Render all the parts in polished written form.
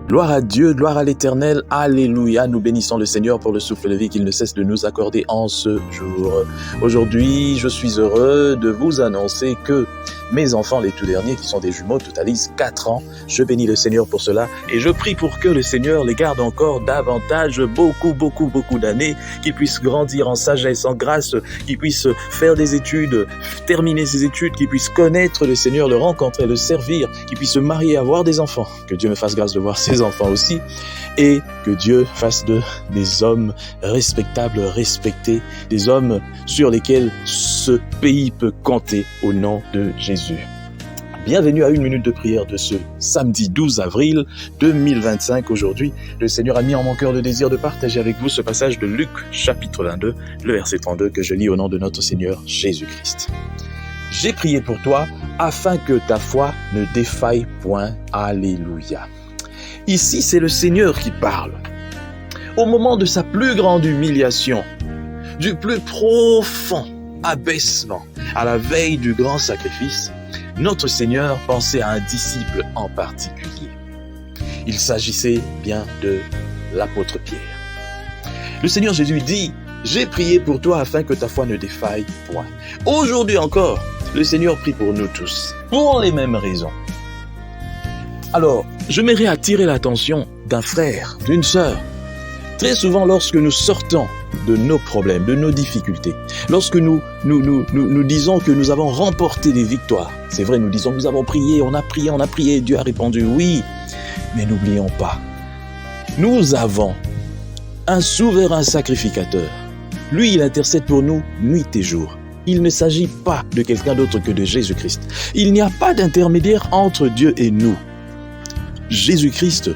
Gloire à Dieu, gloire à l'Éternel, alléluia, nous bénissons le Seigneur pour le souffle de vie qu'il ne cesse de nous accorder en ce jour. Aujourd'hui, je suis heureux de vous annoncer que mes enfants, les tout derniers, qui sont des jumeaux, totalisent 4 ans. Je bénis le Seigneur pour cela et je prie pour que le Seigneur les garde encore davantage, beaucoup d'années, qu'ils puissent grandir en sagesse, en grâce, qu'ils puissent faire des études, terminer ces études, qu'ils puissent connaître le Seigneur, le rencontrer, le servir, qu'ils puissent se marier, avoir des enfants. Que Dieu me fasse grâce de voir ses enfants aussi et que Dieu fasse des hommes respectables, respectés, des hommes sur lesquels ce pays peut compter au nom de Jésus. Bienvenue à une minute de prière de ce samedi 12 avril 2025. Aujourd'hui, le Seigneur a mis en mon cœur le désir de partager avec vous ce passage de Luc chapitre 22, le verset 32 que je lis au nom de notre Seigneur Jésus-Christ. J'ai prié pour toi afin que ta foi ne défaille point. Alléluia. Ici, c'est le Seigneur qui parle. Au moment de sa plus grande humiliation, du plus profond abaissement, à la veille du grand sacrifice, notre Seigneur pensait à un disciple en particulier. Il s'agissait bien de l'apôtre Pierre. Le Seigneur Jésus dit « J'ai prié pour toi afin que ta foi ne défaille point. » Aujourd'hui encore, le Seigneur prie pour nous tous, pour les mêmes raisons. Alors, je m'aimerais attirer l'attention d'un frère, d'une sœur. Très souvent, lorsque nous sortons de nos problèmes, de nos difficultés, lorsque nous disons que nous avons remporté des victoires, c'est vrai, nous disons que nous avons prié, on a prié, Dieu a répondu oui, mais n'oublions pas, nous avons un souverain sacrificateur. Lui, il intercède pour nous nuit et jour. Il ne s'agit pas de quelqu'un d'autre que de Jésus-Christ. Il n'y a pas d'intermédiaire entre Dieu et nous. Jésus-Christ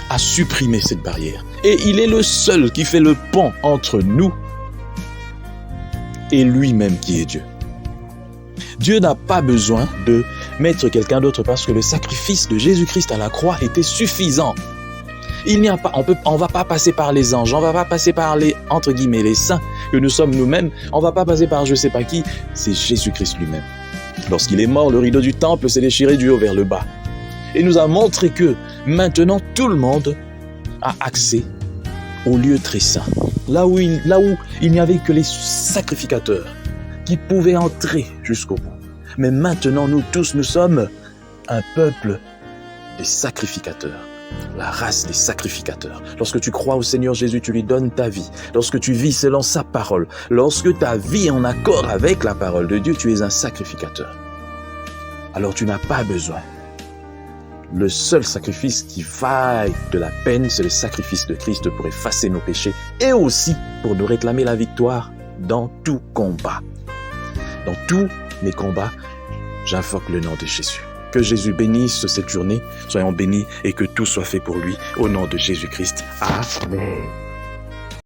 a supprimé cette barrière. Et il est le seul qui fait le pont entre nous et lui-même qui est Dieu. Dieu n'a pas besoin de mettre quelqu'un d'autre parce que le sacrifice de Jésus-Christ à la croix était suffisant. Il n'y a pas, on va pas passer par les anges, on va pas passer par les, entre guillemets, les saints que nous sommes nous-mêmes, on va pas passer par je sais pas qui, c'est Jésus-Christ lui-même. Lorsqu'il est mort, le rideau du temple s'est déchiré du haut vers le bas. Et nous a montré que maintenant tout le monde a accès au lieu très saint. Là où il n'y avait que les sacrificateurs qui pouvaient entrer jusqu'au bout. Mais maintenant nous tous, nous sommes un peuple des sacrificateurs. La race des sacrificateurs. Lorsque tu crois au Seigneur Jésus, tu lui donnes ta vie. Lorsque tu vis selon sa parole, lorsque ta vie est en accord avec la parole de Dieu, tu es un sacrificateur. Alors tu n'as pas besoin. Le seul sacrifice qui vaille de la peine, c'est le sacrifice de Christ pour effacer nos péchés et aussi pour nous réclamer la victoire dans tout combat. Dans tous mes combats, j'invoque le nom de Jésus. Que Jésus bénisse cette journée, soyons bénis et que tout soit fait pour lui. Au nom de Jésus-Christ. Amen.